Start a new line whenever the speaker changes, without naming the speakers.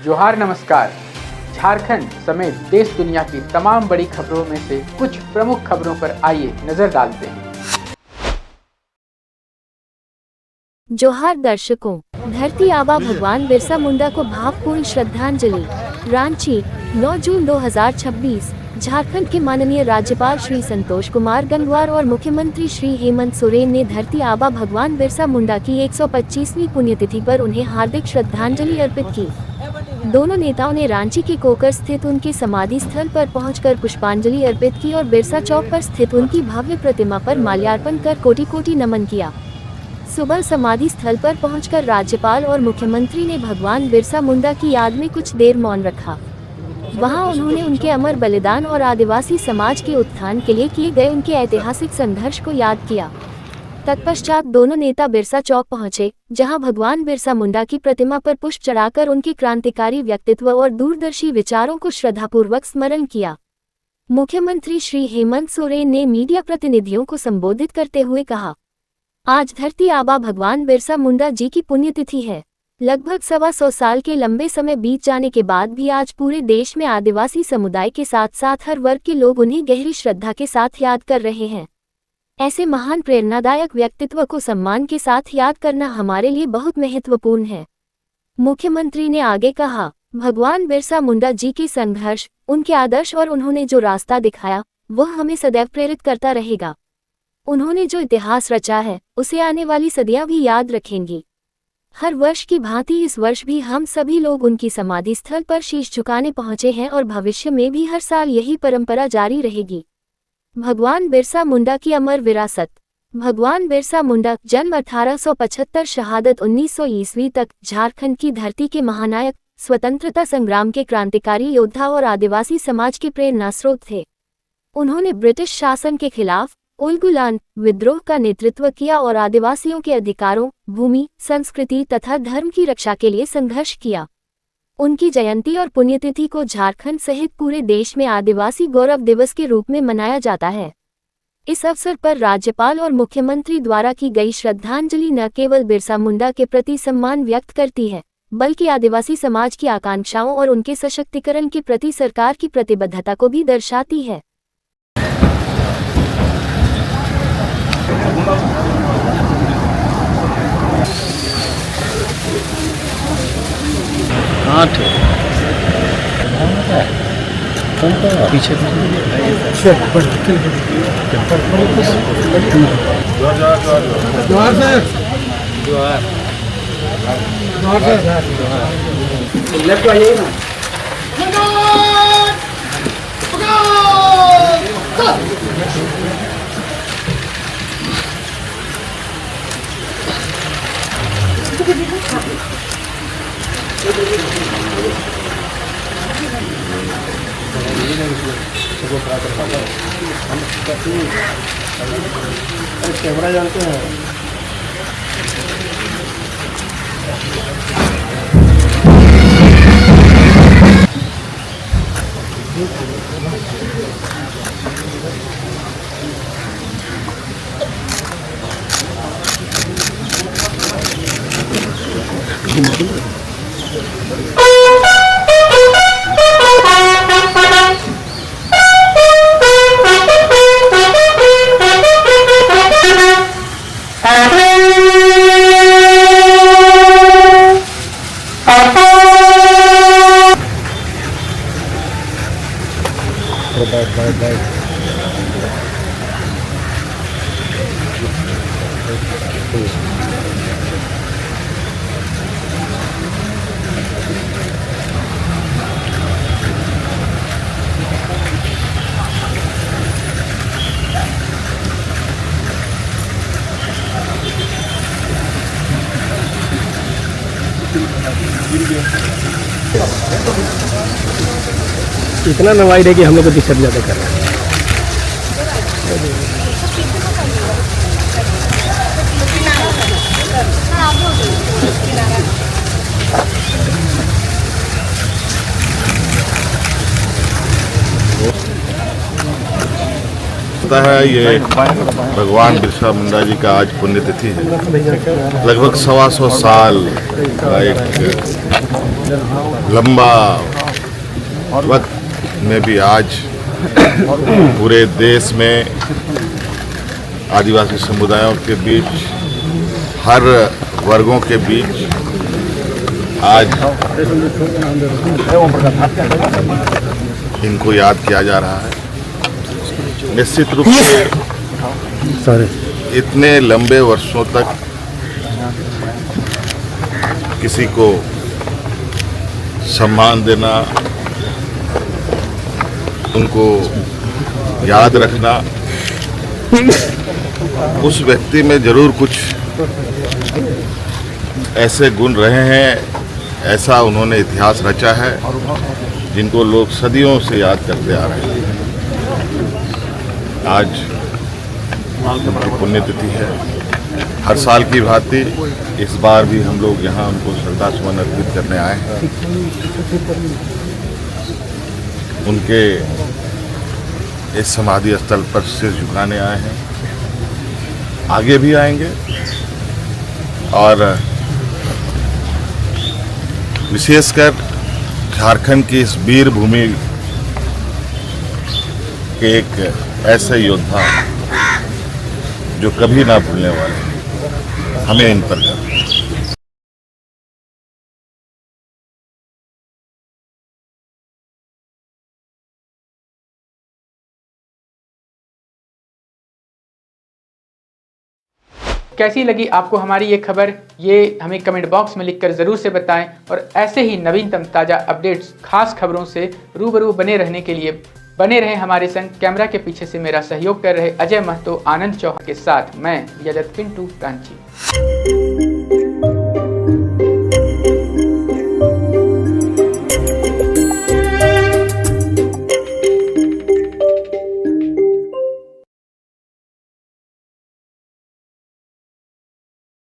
जोहार नमस्कार। झारखंड समेत देश दुनिया की तमाम बड़ी खबरों में से कुछ प्रमुख खबरों पर आइए नजर डालते हैं।
जोहार दर्शकों, धरती आबा भगवान बिरसा मुंडा को भावपूर्ण श्रद्धांजलि। रांची, 9 जून 2026। झारखंड के माननीय राज्यपाल श्री संतोष कुमार गंगवार और मुख्यमंत्री श्री हेमंत सोरेन ने धरती आबा भगवान बिरसा मुंडा की 125वीं पुण्यतिथि पर उन्हें हार्दिक श्रद्धांजलि अर्पित की। दोनों नेताओं ने रांची के कोकर स्थित उनके समाधि स्थल पर पहुंचकर पुष्पांजलि अर्पित की और बिरसा चौक पर स्थित उनकी भव्य प्रतिमा पर माल्यार्पण कर कोटि कोटि नमन किया। सुबह समाधि स्थल पर पहुंचकर राज्यपाल और मुख्यमंत्री ने भगवान बिरसा मुंडा की याद में कुछ देर मौन रखा। वहां उन्होंने उनके अमर बलिदान और आदिवासी समाज के उत्थान के लिए किए गए उनके ऐतिहासिक संघर्ष को याद किया। तत्पश्चात दोनों नेता बिरसा चौक पहुंचे, जहां भगवान बिरसा मुंडा की प्रतिमा पर पुष्प चढ़ाकर उनके क्रांतिकारी व्यक्तित्व और दूरदर्शी विचारों को श्रद्धापूर्वक स्मरण किया। मुख्यमंत्री श्री हेमंत सोरेन ने मीडिया प्रतिनिधियों को संबोधित करते हुए कहा, आज धरती आबा भगवान बिरसा मुंडा जी की पुण्यतिथि है। लगभग 125 साल के लंबे समय बीत जाने के बाद भी आज पूरे देश में आदिवासी समुदाय के साथ साथ हर वर्ग के लोग उन्हें गहरी श्रद्धा के साथ याद कर रहे हैं। ऐसे महान प्रेरणादायक व्यक्तित्व को सम्मान के साथ याद करना हमारे लिए बहुत महत्वपूर्ण है। मुख्यमंत्री ने आगे कहा, भगवान बिरसा मुंडा जी के संघर्ष, उनके आदर्श और उन्होंने जो रास्ता दिखाया, वह हमें सदैव प्रेरित करता रहेगा। उन्होंने जो इतिहास रचा है, उसे आने वाली सदियां भी याद रखेंगी। हर वर्ष की भांति इस वर्ष भी हम सभी लोग उनकी समाधि स्थल पर शीश झुकाने पहुंचे हैं और भविष्य में भी हर साल यही परंपरा जारी रहेगी। भगवान बिरसा मुंडा की अमर विरासत। भगवान बिरसा मुंडा जन्म 1875, शहादत 1900 ईस्वी तक, झारखंड की धरती के महानायक, स्वतंत्रता संग्राम के क्रांतिकारी योद्धा और आदिवासी समाज के प्रेरणा स्रोत थे। उन्होंने ब्रिटिश शासन के खिलाफ उलगुलान विद्रोह का नेतृत्व किया और आदिवासियों के अधिकारों, भूमि, संस्कृति तथा धर्म की रक्षा के लिए संघर्ष किया। उनकी जयंती और पुण्यतिथि को झारखंड सहित पूरे देश में आदिवासी गौरव दिवस के रूप में मनाया जाता है। इस अवसर पर राज्यपाल और मुख्यमंत्री द्वारा की गई श्रद्धांजलि न केवल बिरसा मुंडा के प्रति सम्मान व्यक्त करती है, बल्कि आदिवासी समाज की आकांक्षाओं और उनके सशक्तिकरण के प्रति सरकार की प्रतिबद्धता को भी दर्शाती है।
पीछे
लेफ्ट आइए ना।
कैमरा जानते हैं। Bye. इतना नवाइड है कि हम लोग को डिस्टर्ब ज़्यादा कर रहे हैं।
लगता है ये भगवान बिरसा मुंडा जी का आज पुण्यतिथि है। लगभग 125 साल का एक लंबा वक्त में भी आज पूरे देश में आदिवासी समुदायों के बीच, हर वर्गों के बीच आज इनको याद किया जा रहा है। निश्चित रूप से इतने लंबे वर्षों तक किसी को सम्मान देना, उनको याद रखना, उस व्यक्ति में जरूर कुछ ऐसे गुण रहे हैं, ऐसा उन्होंने इतिहास रचा है जिनको लोग सदियों से याद करते आ रहे हैं। आज उनकी पुण्यतिथि है। हर साल की भांति इस बार भी हम लोग यहाँ उनको श्रद्धा सुमन अर्पित करने आए हैं। उनके इस समाधि स्थल पर सिर झुकाने आए हैं, आगे भी आएंगे और विशेषकर झारखंड की इस वीर भूमि के एक ऐसे योद्धा जो कभी ना भूलने वाले, हमें इन पर गर्व है।
कैसी लगी आपको हमारी ये खबर, ये हमें कमेंट बॉक्स में लिखकर ज़रूर से बताएं। और ऐसे ही नवीनतम ताज़ा अपडेट्स, खास खबरों से रूबरू बने रहने के लिए बने रहें हमारे संग। कैमरा के पीछे से मेरा सहयोग कर रहे अजय महतो, आनंद चौहान के साथ मैं यजत पिंटू रांची।